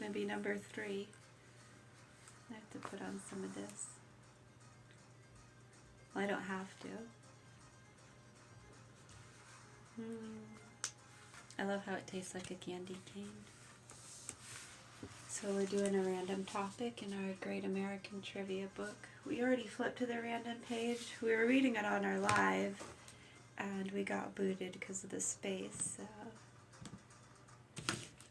going to be number 3. I have to put on some of this. Well, I don't have to. I love how it tastes like a candy cane. So we're doing a random topic in our Great American Trivia book. We already flipped to the random page. We were reading it on our live, and we got booted because of the space. So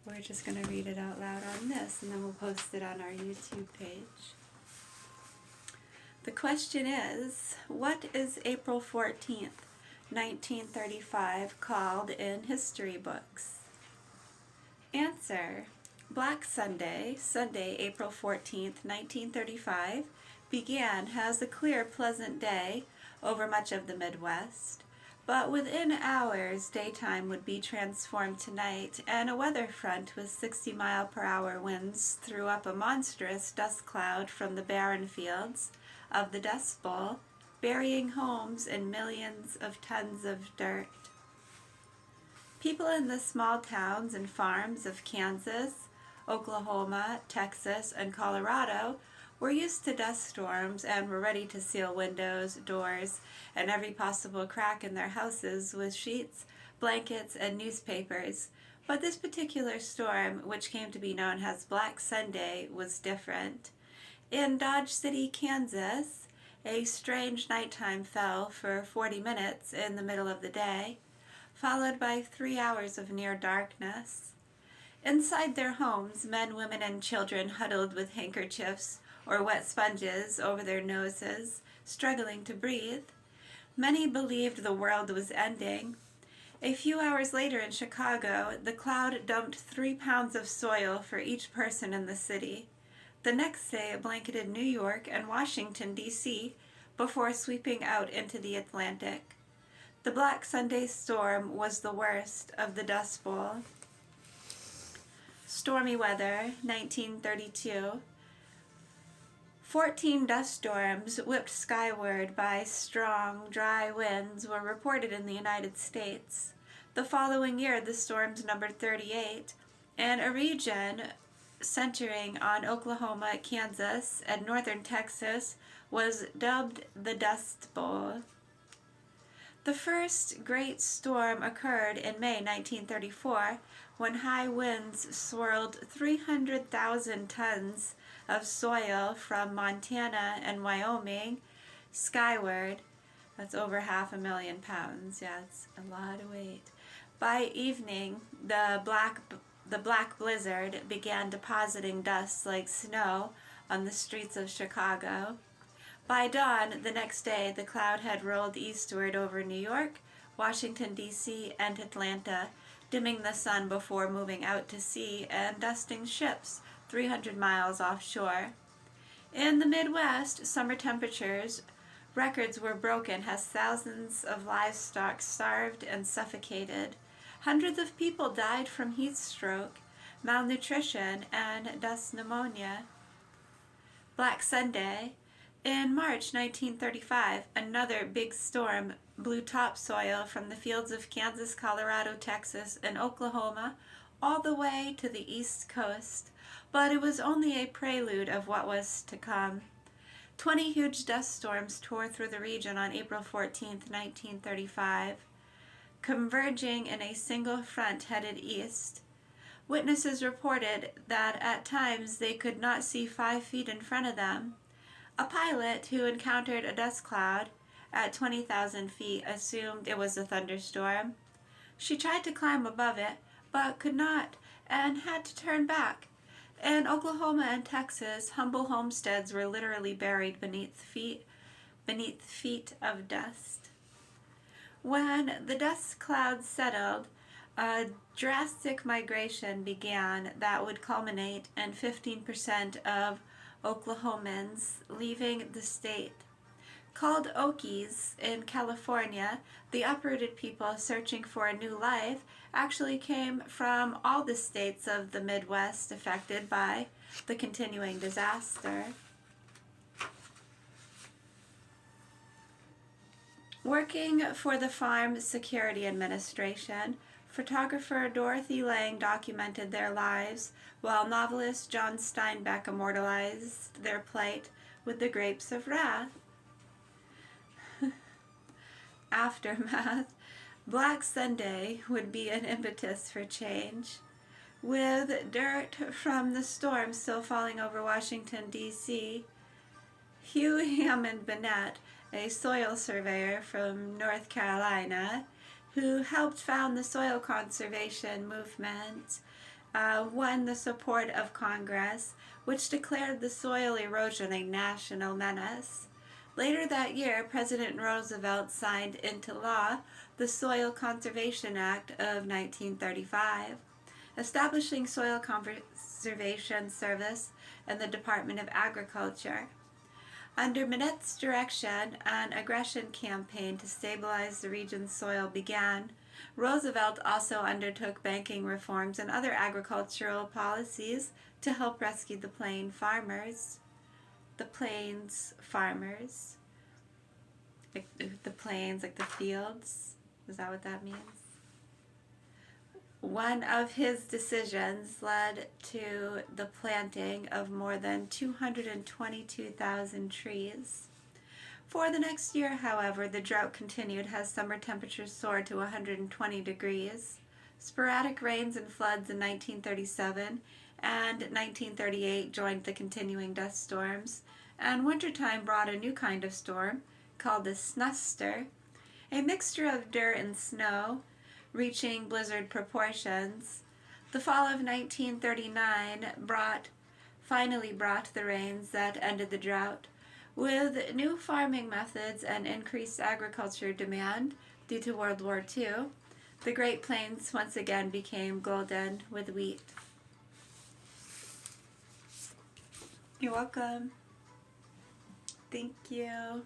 we're just going to read it out loud on this, and then we'll post it on our YouTube page. The question is, what is April 14th, 1935 called in history books? Answer: Black Sunday, Sunday, April 14th, 1935, began as a clear, pleasant day over much of the Midwest, but within hours, daytime would be transformed to night, and a weather front with 60-mile-per-hour winds threw up a monstrous dust cloud from the barren fields of the Dust Bowl, burying homes and millions of tons of dirt. People in the small towns and farms of Kansas, Oklahoma, Texas, and Colorado were used to dust storms and were ready to seal windows, doors, and every possible crack in their houses with sheets, blankets, and newspapers. But this particular storm, which came to be known as Black Sunday, was different. In Dodge City, Kansas, a strange nighttime fell for 40 minutes in the middle of the day, followed by 3 hours of near darkness. Inside their homes, men, women, and children huddled with handkerchiefs or wet sponges over their noses, struggling to breathe. Many believed the world was ending. A few hours later in Chicago, the cloud dumped 3 pounds of soil for each person in the city. The next day, it blanketed New York and Washington, D.C., before sweeping out into the Atlantic. The Black Sunday storm was the worst of the Dust Bowl. Stormy weather, 1932. 14 dust storms whipped skyward by strong, dry winds were reported in the United States. The following year, the storms numbered 38, and a region centering on Oklahoma, Kansas, and northern Texas was dubbed the Dust Bowl. The first great storm occurred in May 1934 when high winds swirled 300,000 tons of soil from Montana and Wyoming skyward. That's over 500,000 pounds. Yeah, it's a lot of weight. By evening, the black blizzard began depositing dust like snow on the streets of Chicago. By dawn the next day, the cloud had rolled eastward over New York, Washington, D.C., and Atlanta, dimming the sun before moving out to sea and dusting ships 300 miles offshore. In the Midwest, summer temperatures records were broken as thousands of livestock starved and suffocated. Hundreds of people died from heat stroke, malnutrition, and dust pneumonia. Black Sunday. In March 1935, another big storm blew topsoil from the fields of Kansas, Colorado, Texas, and Oklahoma all the way to the East Coast, but it was only a prelude of what was to come. 20 huge dust storms tore through the region on April 14, 1935, converging in a single front headed east. Witnesses reported that at times they could not see 5 feet in front of them. A pilot who encountered a dust cloud at 20,000 feet assumed it was a thunderstorm. She tried to climb above it, but could not, and had to turn back. In Oklahoma and Texas, humble homesteads were literally buried beneath feet of dust. When the dust clouds settled, a drastic migration began that would culminate in 15% of Oklahomans leaving the state. Called Okies in California, the uprooted people searching for a new life actually came from all the states of the Midwest affected by the continuing disaster. Working for the Farm Security Administration, Photographer Dorothy Lang documented their lives, while novelist John Steinbeck immortalized their plight with The Grapes of Wrath. Aftermath. Black Sunday would be an impetus for change. With dirt from the storm still falling over Washington, D.C., Hugh Hammond Bennett, a soil surveyor from North Carolina, who helped found the soil conservation movement, won the support of Congress, which declared the soil erosion a national menace. Later that year, President Roosevelt signed into law the Soil Conservation Act of 1935, establishing Soil Conservation Service and the Department of Agriculture. Under Bennett's direction, an aggression campaign to stabilize the region's soil began. Roosevelt also undertook banking reforms and other agricultural policies to help rescue the plains farmers. Like the plains, like the fields. Is that what that means? One of his decisions led to the planting of more than 222,000 trees. For the next year, however, the drought continued as summer temperatures soared to 120 degrees. Sporadic rains and floods in 1937 and 1938 joined the continuing dust storms, and wintertime brought a new kind of storm called the snuster, a mixture of dirt and snow, reaching blizzard proportions. The fall of 1939 finally brought the rains that ended the drought. With new farming methods and increased agriculture demand due to World War II, the Great Plains once again became golden with wheat. You're welcome. Thank you.